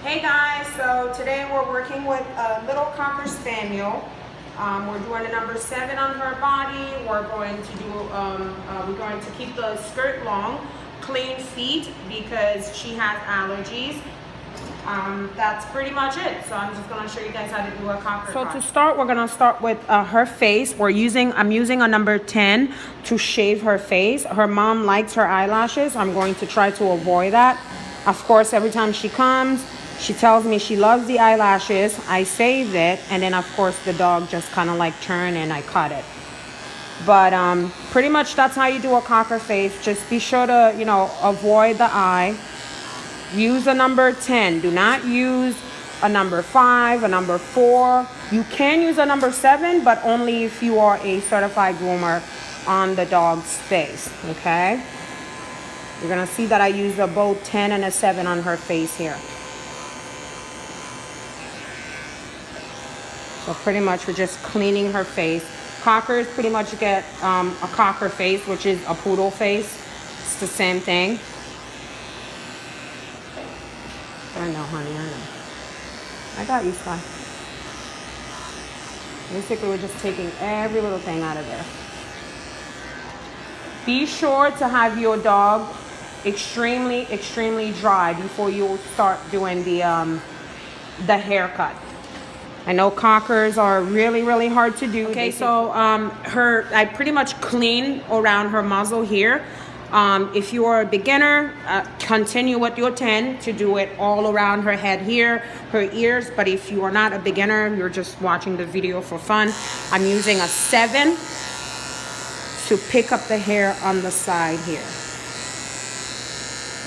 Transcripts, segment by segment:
Hey guys, so today we're working with a little Cocker Spaniel. We're doing a number 7 on her body. We're going to keep the skirt long, clean feet because she has allergies. That's pretty much it. So I'm just going to show you guys how to do a Cocker. So to start, we're going to start with her face. I'm using a number 10 to shave her face. Her mom likes her eyelashes. I'm going to try to avoid that. Of course, every time she comes, she tells me she loves the eyelashes. I save it, and then of course the dog just kind of like turn and I cut it. But pretty much that's how you do a Cocker face. Just be sure to, avoid the eye. Use a number 10. Do not use a number 5, a number 4. You can use a number 7, but only if you are a certified groomer on the dog's face, okay? You're gonna see that I use both 10 and a 7 on her face here. So pretty much we're just cleaning her face. Cockers pretty much get a Cocker face, which is a poodle face. It's the same thing. I know, honey, I know. I got you, Sky. Basically, we're just taking every little thing out of there. Be sure to have your dog extremely dry before you start doing the haircut. I know Cockers are really hard to do. Okay, so I pretty much clean around her muzzle here. If you are a beginner, continue with your 10 to do it all around her head here, her ears. But if you are not a beginner, you're just watching the video for fun, I'm using a 7 to pick up the hair on the side here,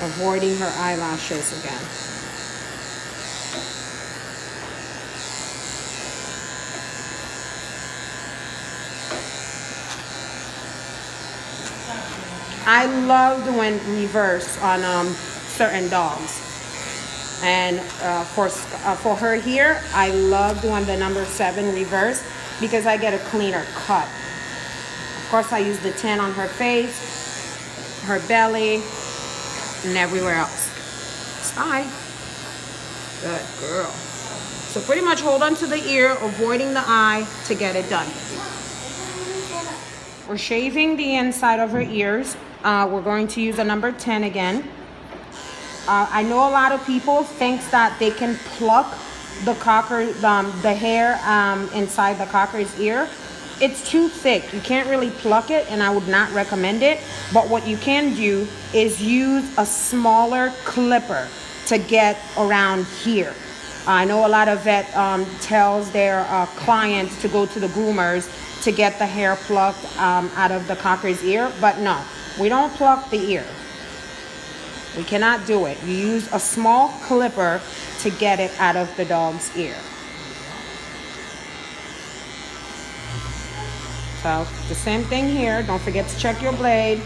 avoiding her eyelashes again. I love doing reverse on certain dogs, and for her here, I love doing the number 7 reverse because I get a cleaner cut. Of course, I use the 10 on her face, her belly, and everywhere else. Sky, good girl. So pretty much hold on to the ear, avoiding the eye to get it done. We're shaving the inside of her ears. We're going to use a number 10 again. I know a lot of people think that they can pluck the hair inside the Cocker's ear. It's too thick. You can't really pluck it, and I would not recommend it. But what you can do is use a smaller clipper to get around here. I know a lot of vet tells their clients to go to the groomers to get the hair plucked out of the Cocker's ear, but no, we don't pluck the ear. We cannot do it. You use a small clipper to get it out of the dog's ear. So the same thing here. Don't forget to check your blade.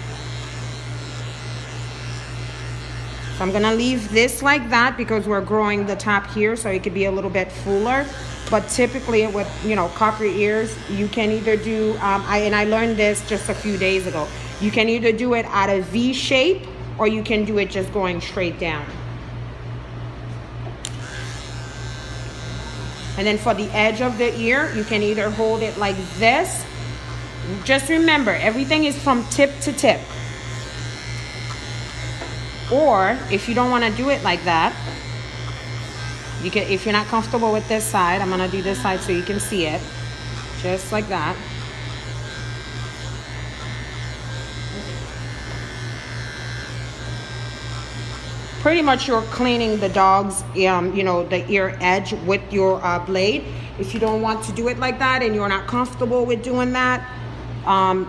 So I'm gonna leave this like that because we're growing the top here, so it could be a little bit fuller. But typically with, Cocker ears, you can either do, I learned this just a few days ago. You can either do it at a V shape or you can do it just going straight down. And then for the edge of the ear, you can either hold it like this. Just remember, everything is from tip to tip. Or if you don't want to do it like that, you can, if you're not comfortable with this side, I'm gonna do this side so you can see it. Just like that. Pretty much you're cleaning the dog's, the ear edge with your blade. If you don't want to do it like that and you're not comfortable with doing that,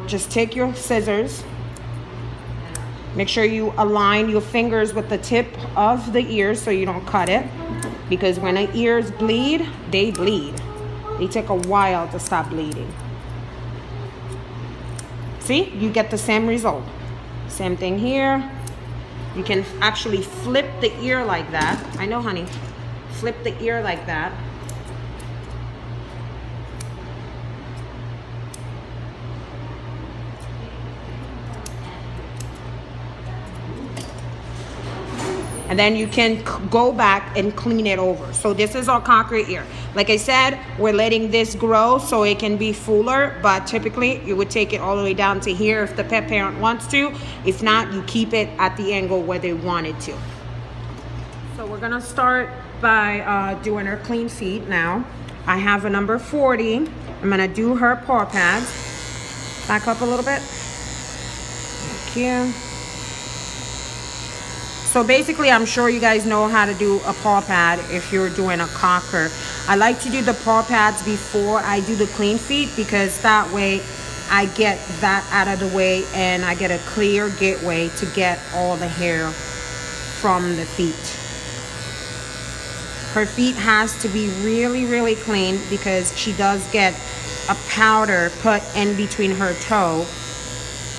just take your scissors. Make sure you align your fingers with the tip of the ear so you don't cut it. Because when the ears bleed, they bleed. They take a while to stop bleeding. See, you get the same result. Same thing here. You can actually flip the ear like that. I know, honey. Flip the ear like that. and then you can go back and clean it over. So this is our cocker ear. Like I said, we're letting this grow so it can be fuller, but typically you would take it all the way down to here if the pet parent wants to. If not, you keep it at the angle where they want it to. So we're gonna start by doing her clean feet now. I have a number 40. I'm gonna do her paw pads. Back up a little bit. Thank you. So basically, I'm sure you guys know how to do a paw pad if you're doing a cocker. I like to do the paw pads before I do the clean feet because that way I get that out of the way and I get a clear gateway to get all the hair from the feet. Her feet has to be really, really clean because she does get a powder put in between her toe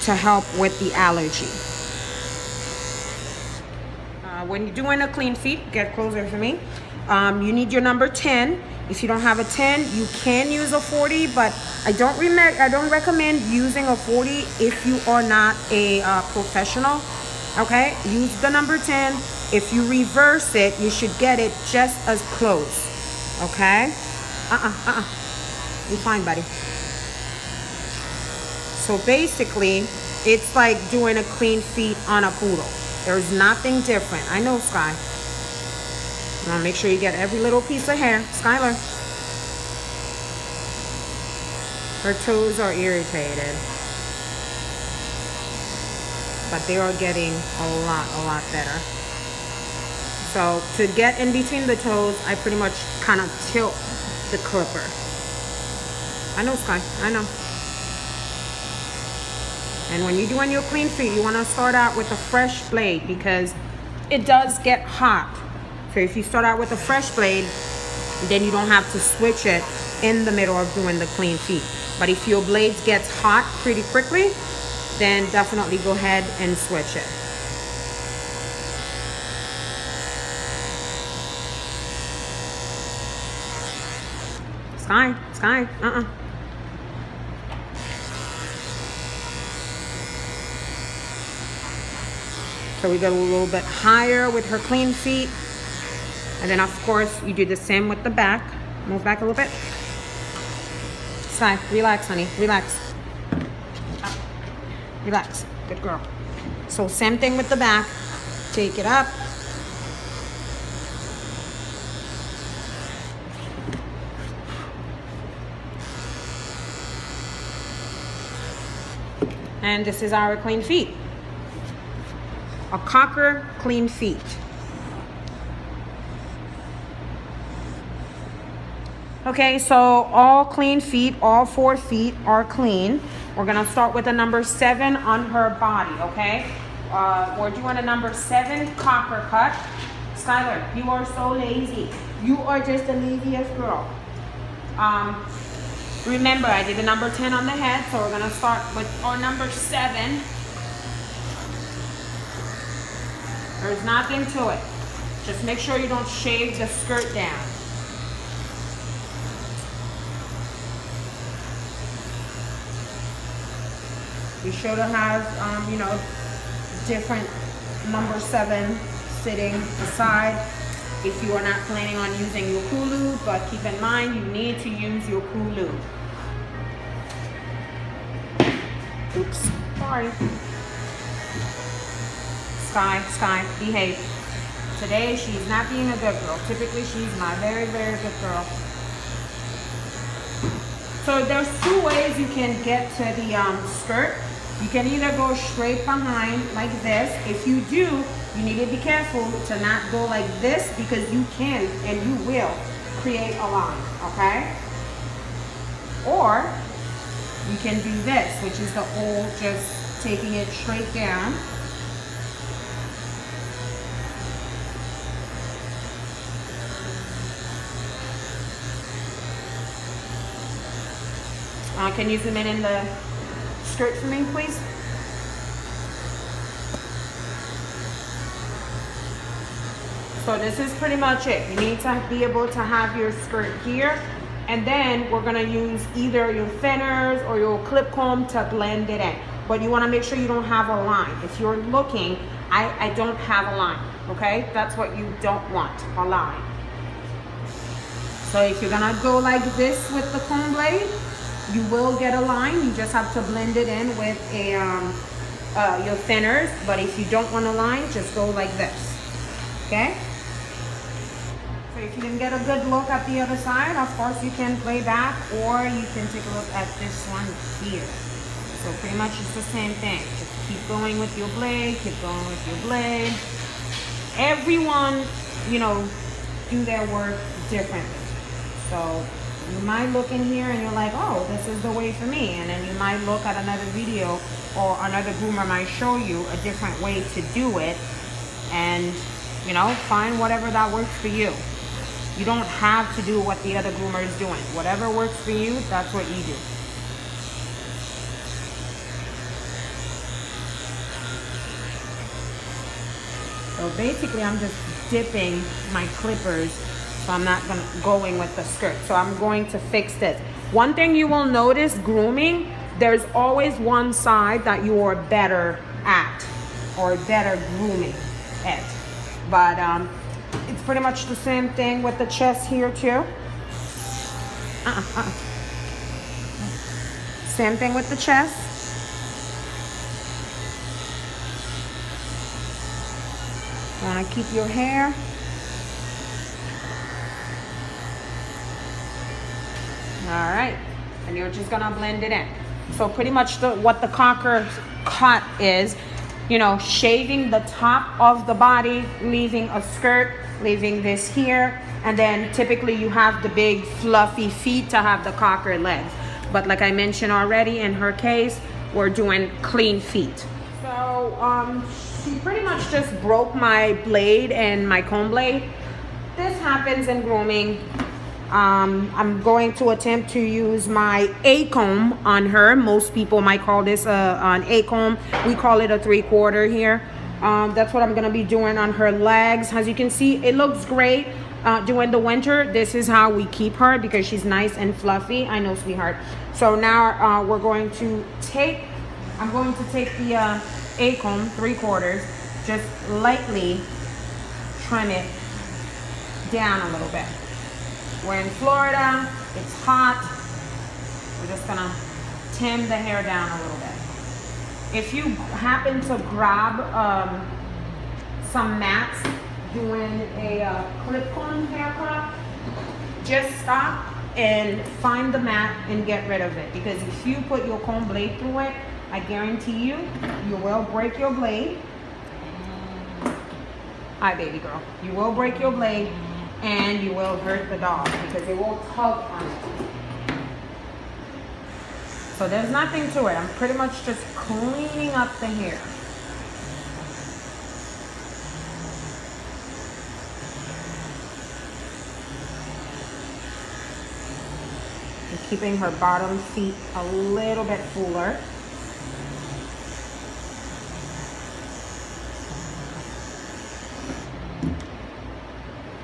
to help with the allergy. When you're doing a clean feet, get closer for me. You need your number 10. If you don't have a 10, you can use a 40, but I don't recommend using a 40 if you are not a professional. Okay, use the number 10. If you reverse it, you should get it just as close. Okay? You're fine, buddy. So basically, it's like doing a clean feet on a poodle. There's nothing different. I know, Sky. You want to make sure you get every little piece of hair. Skylar. Her toes are irritated. But they are getting a lot better. So to get in between the toes, I pretty much kind of tilt the clipper. I know, Sky. I know. And when you're doing your clean feet, you want to start out with a fresh blade because it does get hot. So if you start out with a fresh blade, then you don't have to switch it in the middle of doing the clean feet. But if your blade gets hot pretty quickly, then definitely go ahead and switch it. Sky, So we go a little bit higher with her clean feet. And then of course, you do the same with the back. Move back a little bit. Sky, relax, honey, relax. Relax, good girl. So same thing with the back. Take it up. And this is our clean feet. A cocker clean feet. Okay, so all clean feet, all 4 feet are clean. We're gonna start with a number 7 on her body, okay? We're doing a number 7 cocker cut. Skylar, you are so lazy. You are just the laziest girl. Remember, I did the number 10 on the head, so we're gonna start with our number 7. There's nothing to it. Just make sure you don't shave the skirt down. Be sure to have, different number 7 sitting aside if you are not planning on using your Hulu, but keep in mind you need to use your Hulu. Oops, sorry. Sky, behave. Today she's not being a good girl. Typically she's my very, very good girl. So there's 2 ways you can get to the skirt. You can either go straight behind like this. If you do, you need to be careful to not go like this because you can and you will create a line, okay? Or you can do this, which is the old just taking it straight down. Can you zoom in the skirt for me, please? So this is pretty much it. You need to be able to have your skirt here, and then we're gonna use either your thinners or your clip comb to blend it in. But you wanna make sure you don't have a line. If you're looking, I don't have a line. okay? That's what you don't want, a line. So if you're gonna go like this with the comb blade, you will get a line. You just have to blend it in with a your thinners. But if you don't want a line, just go like this, okay? So if you didn't get a good look at the other side, of course you can play back, or you can take a look at this one here. So pretty much it's the same thing. Just keep going with your blade, keep going with your blade. Everyone, you know, do their work differently. So you might look in here and you're like, oh, this is the way for me. And then you might look at another video, or another groomer might show you a different way to do it. And, you know, find whatever that works for you. You don't have to do what the other groomer is doing. Whatever works for you, that's what you do. So basically, I'm just dipping my clippers, so I'm not going with the skirt. So I'm going to fix this. One thing you will notice grooming, there's always one side that you are better at, or better grooming at. But it's pretty much the same thing with the chest here too. Same thing with the chest. You want to keep your hair. All right, and you're just gonna blend it in. So pretty much what the cocker cut is, you know, shaving the top of the body, leaving a skirt, leaving this here, and then typically you have the big fluffy feet to have the cocker legs. But like I mentioned already, in her case, we're doing clean feet. So she pretty much just broke my blade and my comb blade. This happens in grooming. I'm going to attempt to use my A comb on her. Most people might call this an A comb. We call it a 3/4 here. That's what I'm gonna be doing on her legs. As you can see, it looks great during the winter. This is how we keep her because she's nice and fluffy. I know, sweetheart. So now I'm going to take the A comb 3/4, just lightly trim it down a little bit. We're in Florida, it's hot. We're just gonna trim the hair down a little bit. If you happen to grab some mats doing a clip comb haircut, just stop and find the mat and get rid of it. Because if you put your comb blade through it, I guarantee you, you will break your blade. Hi, baby girl. You will break your blade, and you will hurt the dog because it will tug on it. So there's nothing to it. I'm pretty much just cleaning up the hair. And keeping her bottom feet a little bit fuller.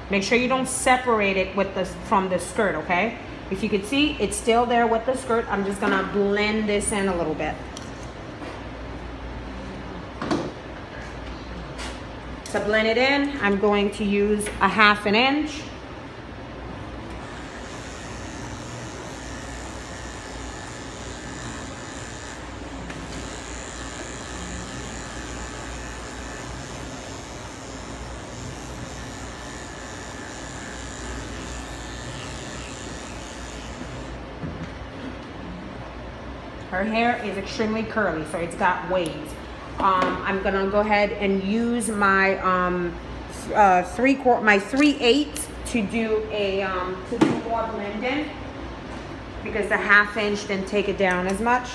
Make sure you don't separate it from the skirt, okay? If you could see, it's still there with the skirt. I'm just gonna blend this in a little bit. To blend it in, I'm going to use a 1/2 inch. Her hair is extremely curly, so it's got waves. I'm gonna go ahead and use my 3/8 to do more blending because the 1/2 inch didn't take it down as much.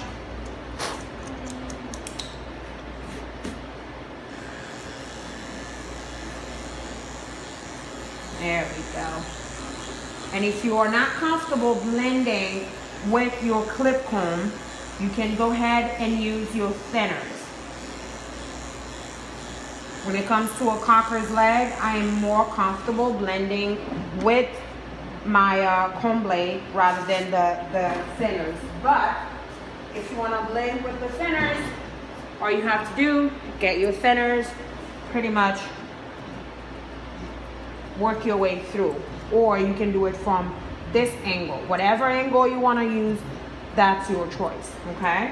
There we go. And if you are not comfortable blending with your clip comb, you can go ahead and use your thinners. When it comes to a cocker's leg, I am more comfortable blending with my comb blade rather than the thinners. But if you want to blend with the thinners, all you have to do, get your thinners, pretty much work your way through. Or you can do it from this angle. Whatever angle you want to use, that's your choice, okay?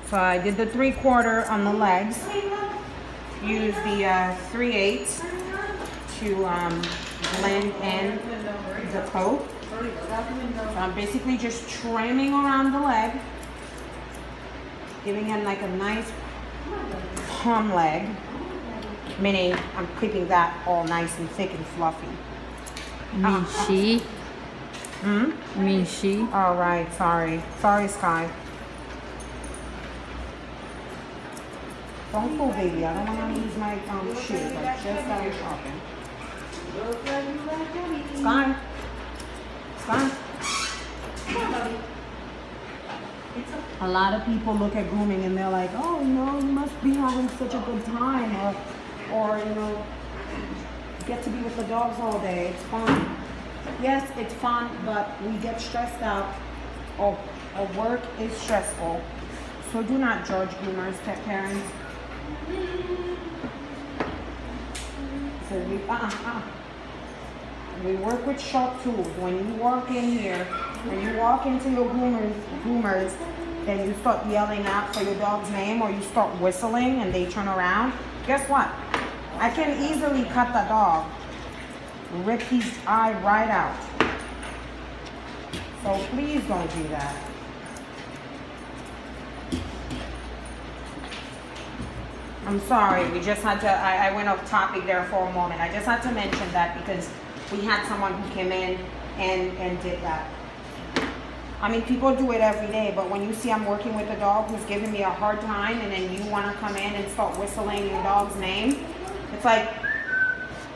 So I did the 3/4 on the legs. Use the 3/8 to blend in the coat. So I'm basically just trimming around the leg, giving him like a nice palm leg, meaning I'm keeping that all nice and thick and fluffy. You mean she? You mean she? All right, sorry, Sky. Don't pull, baby. I don't want to use my shoe. I just got it shopping. Sky. A lot of people look at grooming and they're like, oh, you must be having such a good time, or get to be with the dogs all day. It's fun. Yes, it's fun, but we get stressed out. Our work is stressful. So do not judge groomers, pet parents. So we work with sharp tools. When you walk in here, when you walk into your groomers, then you start yelling out for your dog's name, or you start whistling and they turn around. Guess what? I can easily cut the dog, rip his eye right out. So please don't do that. I'm sorry, we just had to, I went off topic there for a moment. I just had to mention that because we had someone who came in and did that. I mean, people do it every day, but when you see I'm working with a dog who's giving me a hard time, and then you want to come in and start whistling your dog's name, it's like,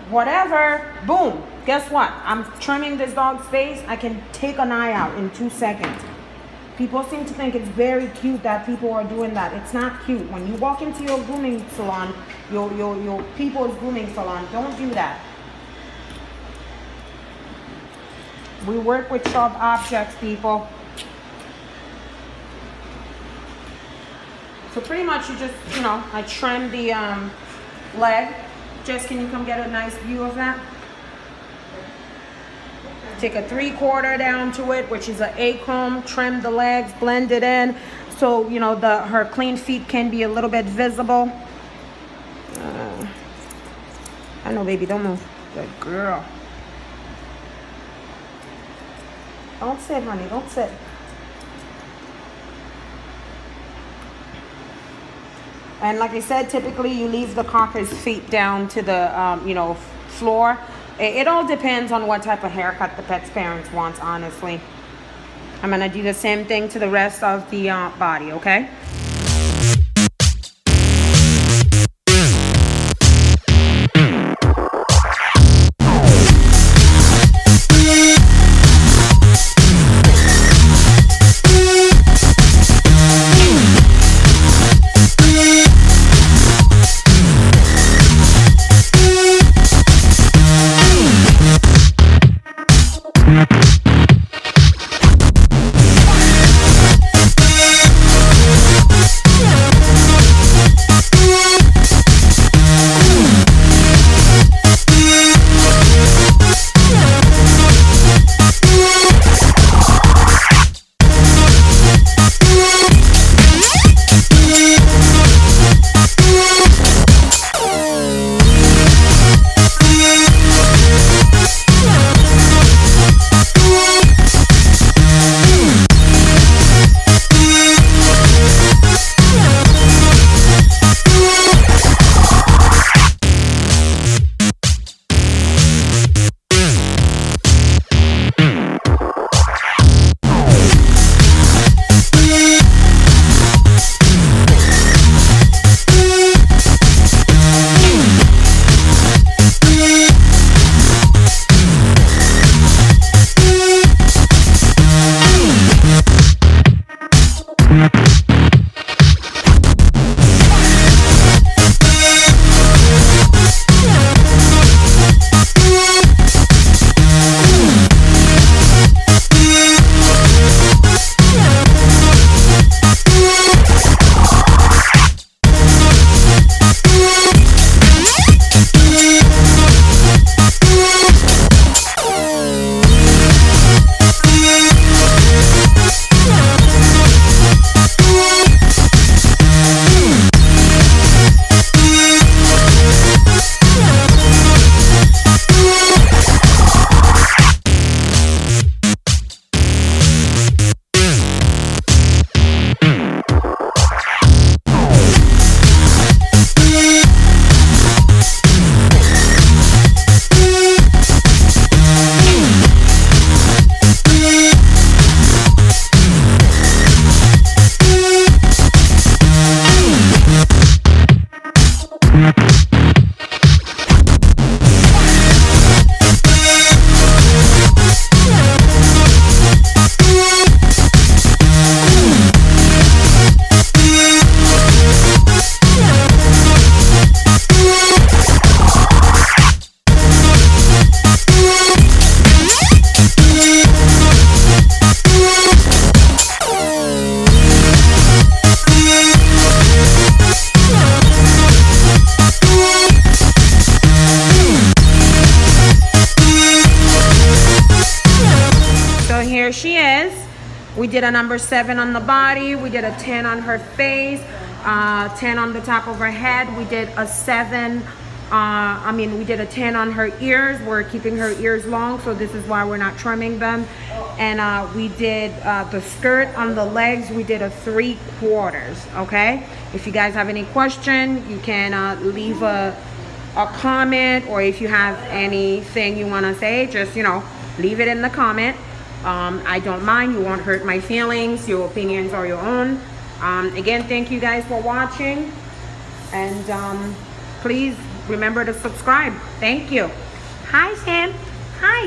whatever, boom. Guess what? I'm trimming this dog's face. I can take an eye out in 2 seconds. People seem to think it's very cute that people are doing that. It's not cute. When you walk into your grooming salon, your people's grooming salon, don't do that. We work with sharp objects, people. So pretty much you just, I trim the leg. Jess, can you come get a nice view of that? Take a 3/4 down to it, which is an A-comb, trim the legs, blend it in. So, her clean feet can be a little bit visible. I know, baby, don't move. Good girl. Don't sit, honey, don't sit. And like I said, typically you leave the cocker's feet down to the, floor. It all depends on what type of haircut the pet's parents wants, honestly. I'm going to do the same thing to the rest of the body, okay? We did a number 7 on the body. We did a 10 on her face, 10 on the top of her head. We did a 7. We did a 10 on her ears. We're keeping her ears long, so this is why we're not trimming them. And we did the skirt on the legs. We did a 3/4. Okay. If you guys have any question, you can leave a comment, or if you have anything you want to say, just leave it in the comment. I don't mind. You won't hurt my feelings. Your opinions are your own. Again, thank you guys for watching, and please remember to subscribe. Thank you. Hi, Sam. Hi.